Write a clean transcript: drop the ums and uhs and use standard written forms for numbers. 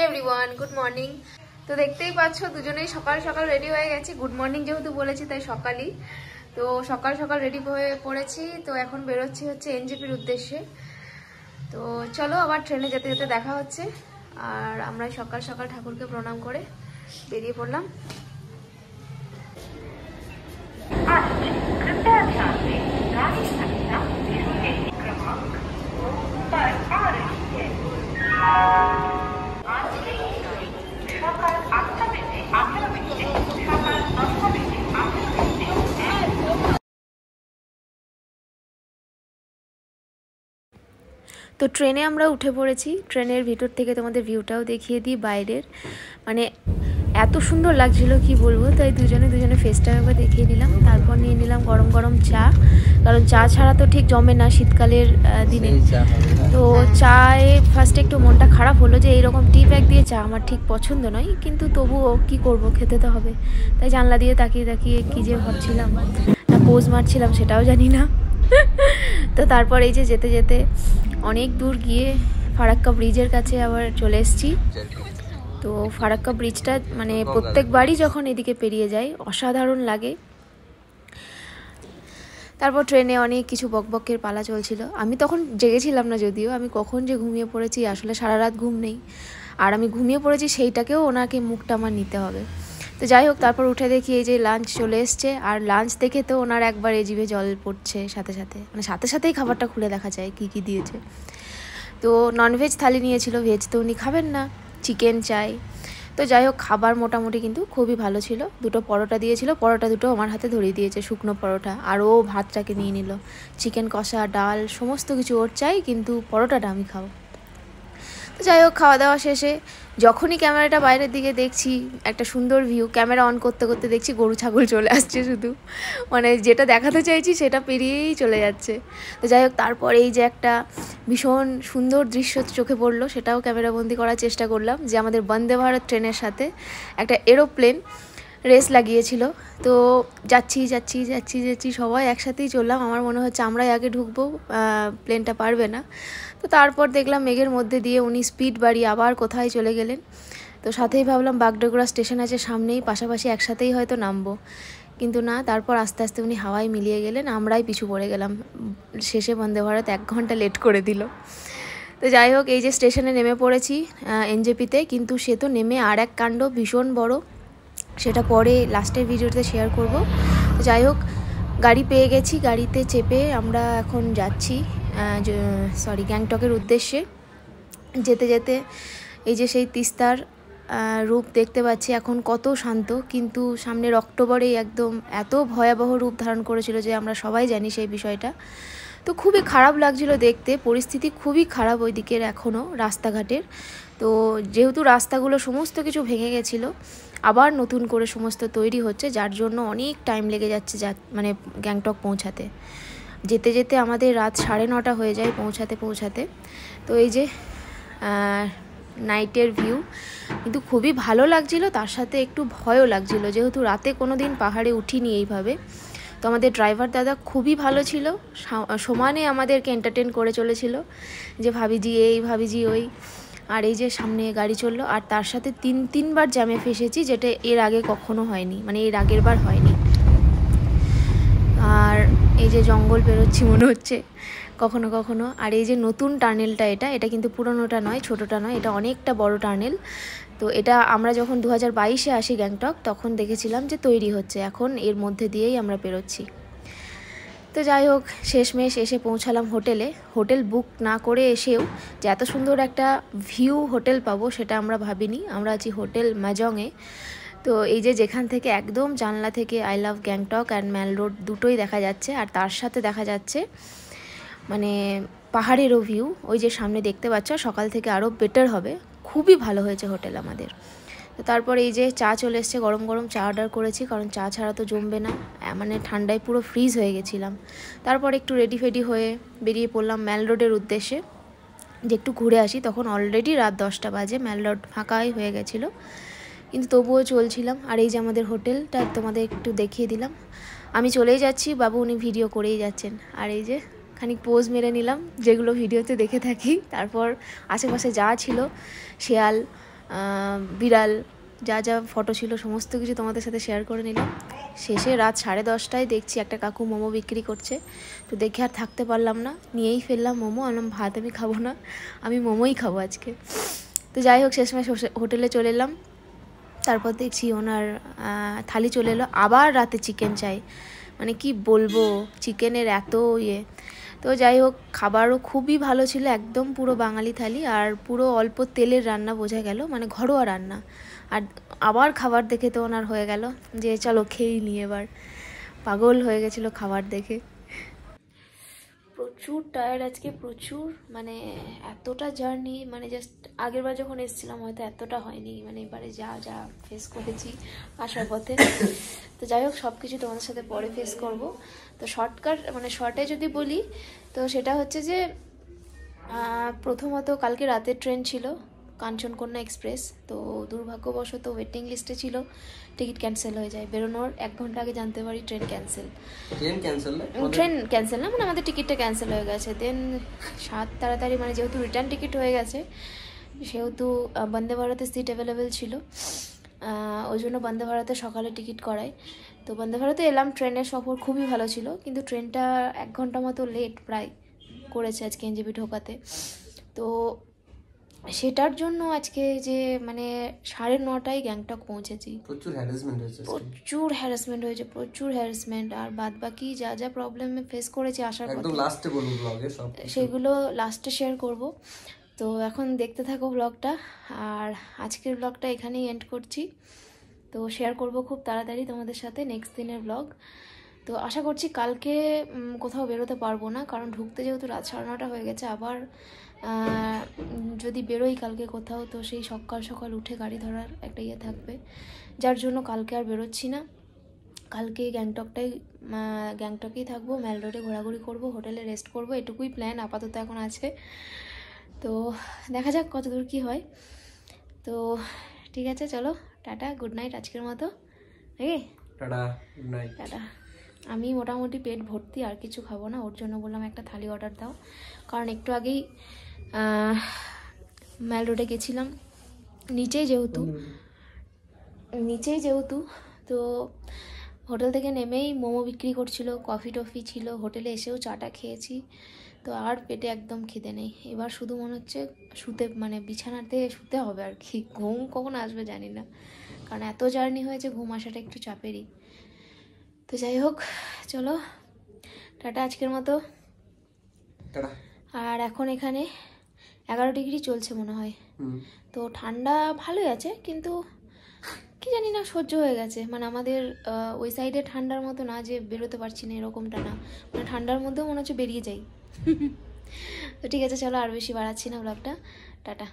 Everyone, good morning. তো দেখতেই পাচ্ছ দুজনেই সকাল সকাল রেডি হয়ে গেছি। গুড মর্নিং যেহেতু বলেছি তাই সকালই। তো সকাল সকাল রেডি হয়ে পড়েছি। তো এখন বেরোচ্ছি হচ্ছে এনজেপির উদ্দেশ্যে। তো চলো আবার ট্রেনে যেতে যেতে দেখা হচ্ছে। আর আমরা সকাল সকাল ঠাকুরকে প্রণাম করে বেরিয়ে পড়লাম। তো ট্রেনে আমরা উঠে পড়েছি। ট্রেনের ভিতর থেকে তোমাদের ভিউটাও দেখিয়ে দিই বাইরের। মানে এত সুন্দর লাগছিল কি বলবো। তাই দুজনে ফেসটাও একবার দেখিয়ে নিলাম। তারপর নিয়ে নিলাম গরম গরম চা, কারণ চা ছাড়া তো ঠিক জমে না শীতকালের দিনে। তো চায়ে ফার্স্টে একটু মনটা খারাপ হলো যে এইরকম টি ব্যাগ দিয়ে চা আমার ঠিক পছন্দ নয়, কিন্তু তবুও কি করব, খেতে তো হবে। তাই জানলা দিয়ে তাকিয়ে তাকিয়ে কী যে ভাবছিলাম, না পোজ মারছিলাম সেটাও জানি না। তো তারপর এই যে যেতে যেতে অনেক দূর গিয়ে ফারাক্কা ব্রিজের কাছে আবার চলে এসেছি। তো ফারাক্কা ব্রিজটা মানে প্রত্যেকবারই যখন এদিকে পেরিয়ে যাই অসাধারণ লাগে। তারপর ট্রেনে অনেক কিছু বকবকের পালা চলছিল। আমি তখন জেগেছিলাম না, যদিও আমি কখন যে ঘুমিয়ে পড়েছি, আসলে সারা রাত ঘুম নেই। আর আমি ঘুমিয়ে পড়েছি সেইটাকেও ওনাকে মুখটা আমার নিতে হবে। তো যাই হোক, তারপর উঠে দেখি এই যে লাঞ্চ চলে এসছে। আর লাঞ্চ দেখে তো ওনার একবার জিভে জল পড়ছে সাথে সাথে, মানে সাথে সাথেই খাবারটা খুলে দেখা যায় কী কী দিয়েছে। তো ননভেজ থালি নিয়েছিল, ভেজ তো উনি খাবেন না, চিকেন চাই। তো যাই হোক, খাবার মোটামুটি কিন্তু খুবই ভালো ছিল। দুটো পরোটা দিয়েছিল, পরোটা দুটো আমার হাতে ধরিয়ে দিয়েছে, শুকনো পরোটা। আর ও ভাতটাকে নিয়ে নিল। চিকেন কষা, ডাল সমস্ত কিছু ওর চাই, কিন্তু পরোটাটা আমি খাবো। তো যাই হোক, খাওয়া দাওয়া শেষে যখনই ক্যামেরাটা বাইরের দিকে দেখছি একটা সুন্দর ভিউ, ক্যামেরা অন করতে করতে দেখছি গরু ছাগল চলে আসছে শুধু, মানে যেটা দেখাতে চাইছি সেটা পেরিয়েই চলে যাচ্ছে। তো যাই হোক, তারপর এই যে একটা ভীষণ সুন্দর দৃশ্য চোখে পড়লো, সেটাও ক্যামেরাবন্দি করার চেষ্টা করলাম। যে আমাদের বন্দে ভারত ট্রেনের সাথে একটা এরোপ্লেন রেস লাগিয়েছিল। তো যাচ্ছি সবাই একসাথেই চললাম। আমার মনে হচ্ছে আমরাই আগে ঢুকবো, প্লেনটা পারবে না। তো তারপর দেখলাম মেঘের মধ্যে দিয়ে উনি স্পিড বাড়িয়ে আবার কোথায় চলে গেলেন। তো সাথেই ভাবলাম বাগডোগরা স্টেশন আছে সামনেই, পাশাপাশি একসাথেই হয়তো নামবো, কিন্তু না। তারপর আস্তে আস্তে উনি হাওয়ায় মিলিয়ে গেলেন, আমরাই পিছু পড়ে গেলাম। শেষে বন্দে ভারত 1 ঘন্টা লেট করে দিল। তো যাই হোক, এই যে স্টেশনে নেমে পড়েছি এনজেপিতে, কিন্তু সে তো নেমে আর এক কাণ্ড ভীষণ বড়, সেটা পরে লাস্টের ভিডিওতে শেয়ার করব। তো যাই হোক, গাড়ি পেয়ে গেছি, গাড়িতে চেপে আমরা এখন যাচ্ছি গ্যাংটকের উদ্দেশ্যে। যেতে যেতে এই যে সেই তিস্তার রূপ দেখতে পাচ্ছি এখন কত শান্ত, কিন্তু সামনের অক্টোবরেই একদম এত ভয়াবহ রূপ ধারণ করেছিল যে আমরা সবাই জানি সেই বিষয়টা। তো খুবই খারাপ লাগছিল দেখতে, পরিস্থিতি খুবই খারাপ ওই দিকের এখনও রাস্তাঘাটের। তো যেহেতু রাস্তাগুলো সমস্ত কিছু ভেঙে গেছিলো, আবার নতুন করে সমস্ত তৈরি হচ্ছে, যার জন্য অনেক টাইম লেগে যাচ্ছে মানে গ্যাংটক পৌঁছাতে। যেতে যেতে আমাদের রাত 9:30 হয়ে যায় পৌঁছাতে। তো এই যে নাইটের ভিউ কিন্তু খুবই ভালো লাগছিল, তার সাথে একটু ভয়ও লাগছিল, যেহেতু রাতে কোনো দিন পাহাড়ে উঠিনি এইভাবে। তো আমাদের ড্রাইভার দাদা খুবই ভালো ছিল, সমানে আমাদেরকে এন্টারটেন করে চলেছিল, যে ভাবিজি এই ভাবিজি ওই। আর এই যে সামনে গাড়ি চললো, আর তার সাথে 3বার জ্যামে ফেসেছি, যেটা এর আগে কখনো হয়নি, মানে এর আগের বার হয়নি। আর এই যে জঙ্গল পেরোচ্ছি মনে হচ্ছে কখনো কখনো। আর এই যে নতুন টানেলটা, এটা কিন্তু পুরোনোটা নয়, ছোটোটা নয়, এটা অনেকটা বড় টানেল। তো এটা আমরা যখন 2022-এ আসি গ্যাংটক, তখন দেখেছিলাম যে তৈরি হচ্ছে, এখন এর মধ্যে দিয়েই আমরা পেরোচ্ছি। তো যাই হোক, শেষমেশ এসে পৌঁছালাম হোটেলে। হোটেল বুক না করে এসেও যে এত সুন্দর একটা ভিউ হোটেল পাবো সেটা আমরা ভাবিনি। আমরা আছি হোটেল মাজংয়ে। তো এই যে যেখান থেকে একদম জানলা থেকে I love Gangtok and Mall Road দুটোই দেখা যাচ্ছে, আর তার সাথে দেখা যাচ্ছে মানে পাহাড়েরও ভিউ। ওই যে সামনে দেখতে পাচ্ছ, সকাল থেকে আরও বেটার হবে, খুবই ভালো হয়েছে হোটেল আমাদের। তো তারপর এই যে চা চলে এসছে, গরম গরম চা অর্ডার করেছি, কারণ চা ছাড়া তো জমবে না, মানে ঠান্ডায় পুরো ফ্রিজ হয়ে গেছিলাম। তারপর একটু রেডি ফেডি হয়ে বেরিয়ে পড়লাম ম্যাল রোডের উদ্দেশ্যে, যে একটু ঘুরে আসি। তখন অলরেডি রাত 10টা বাজে, ম্যাল রোড ফাঁকাই হয়ে গেছিলো, কিন্তু তবুও চলছিলাম। আর এই যে আমাদের হোটেলটা তোমাদের একটু দেখিয়ে দিলাম, আমি চলেই যাচ্ছি, বাবু উনি ভিডিও করেই যাচ্ছেন। আর এই যে খানিক পোজ মেরে নিলাম, যেগুলো ভিডিওতে দেখে থাকি। তারপর আশেপাশে যা ছিল, শেয়াল, বিড়াল, যা যা ফটো ছিল সমস্ত কিছু তোমাদের সাথে শেয়ার করে নিলাম। শেষে রাত 10:30টায় দেখছি একটা কাকু মোমো বিক্রি করছে, তো দেখে আর থাকতে পারলাম না, নিয়েই ফেললাম মোমো। আনলাম ভাত আমি খাবো না, আমি মোমোই খাবো আজকে। তো যাই হোক, শেষমেশ হোটেলে চলে এলাম। তারপর দেখছি ওনার থালি চলে এলো, আবার রাতে চিকেন চাই, মানে কি বলবো, চিকেনের এত ইয়ে। তো যাই হোক, খাবারও খুবই ভালো ছিল, একদম পুরো বাঙালি থালি, আর পুরো অল্প তেলের রান্না, বোঝা গেল মানে ঘরোয়া রান্না। আর আবার খাবার দেখে তো ওনার হয়ে গেল যে চলো খেয়েই নিই এবার, পাগল হয়ে গেছিলো খাবার দেখে। প্রচুর টায়ার্ড আজকে, প্রচুর, মানে এতটা জার্নি, মানে জাস্ট আগেরবার যখন এসেছিলাম হয়তো এতটা হয়নি, মানে এবারে যা যা ফেস করেছি আসার পথে। তো যাই হোক, সব কিছু তোমাদের সাথে পরে ফেস করব। তো শর্টকাট মানে শর্টে যদি বলি, তো সেটা হচ্ছে যে প্রথমত কালকে রাতের ট্রেন ছিল কাঞ্চনকন্যা এক্সপ্রেস, তো দুর্ভাগ্যবশত ওয়েটিং লিস্টে ছিল, টিকিট ক্যান্সেল হয়ে যায়। বেরোনোর 1 ঘন্টা আগে জানতে পারি ট্রেন ক্যান্সেল। ট্রেন ক্যান্সেল না, মানে আমাদের টিকিটটা ক্যান্সেল হয়ে গেছে। দেন তাড়াতাড়ি, মানে যেহেতু রিটার্ন টিকিট হয়ে গেছে, সেহেতু বন্দে ভারতের সিট অ্যাভেলেবেল ছিল, ওই জন্য বন্দে ভারতে সকালে টিকিট করাই। তো বন্দে ভারতে এলাম, ট্রেনের সফর খুবই ভালো ছিল, কিন্তু ট্রেনটা 1 ঘন্টা মতো লেট প্রায় করেছে আজকে এনজেপি ঢোকাতে। তো সেটার জন্য আজকে যে মানে 9:30টায় গ্যাংটক পৌঁছেছি। প্রচুর হ্যারাসমেন্ট হয়েছে, প্রচুর হ্যারাসমেন্ট। আর বাদ বাকি যা যা প্রবলেম ফেস করেছি আসার পথে, একদম লাস্টে বলবো ব্লগে সব, সেগুলো লাস্টে শেয়ার করব। তো এখন দেখতে থাকো ব্লগটা, আর আজকের ব্লগটা এখানেই এন্ড করছি। তো শেয়ার করব খুব তাড়াতাড়ি তোমাদের সাথে নেক্সট দিনের ব্লগ। তো আশা করছি কালকে কোথাও বেরোতে পারবো না, কারণ ঢুকতে যেহেতু রাত 9:30 হয়ে গেছে। আবার যদি বেরোই কালকে কোথাও, তো সেই সকাল সকাল উঠে গাড়ি ধরার একটা ইয়ে থাকবে, যার জন্য কালকে আর বেরোচ্ছি না। কালকে গ্যাংটকেই থাকবো, ম্যাল রোডে ঘোরাঘুরি করব, হোটেলে রেস্ট করব, এটুকুই প্ল্যান আপাতত এখন আছে। তো দেখা যাক কতদূর কী হয়। তো ঠিক আছে, চলো টাটা, গুড নাইট আজকের মতো। নাকি টাটা, গুড নাইট, টাটা। আমি মোটামুটি পেট ভর্তি, আর কিছু খাবো না, ওর জন্য বললাম একটা থালি অর্ডার দাও, কারণ একটু আগেই ম্যাল রোডে গেছিলাম, নিচেই যেহেতু তো হোটেল থেকে নেমেই মোমো বিক্রি করছিল, কফি টফি ছিল, হোটেলে এসেও চাটা খেয়েছি। তো আর পেটে একদম খিদে নেই, এবার শুধু মনে হচ্ছে মানে বিছানাতে শুতে হবে আর কি। ঘুম কখন আসবে জানি না, কারণ এত জার্নি হয়েছে, ঘুম আসাটা একটু চাপেরই। তো যাই হোক, চলো টাটা আজকের মতো। আর এখন এখানে 11 ডিগ্রি চলছে মনে হয়, তো ঠান্ডা ভালোই আছে, কিন্তু কি জানি না সহ্য হয়ে গেছে। মানে আমাদের ওই সাইডে ঠান্ডার মতো না যে বেরোতে পারছি না, এরকমটা না, মানে ঠান্ডার মধ্যেও মনে হচ্ছে বেরিয়ে যাই। তো ঠিক আছে, চলো আর বেশি বাড়াচ্ছি না ব্লগটা, টাটা।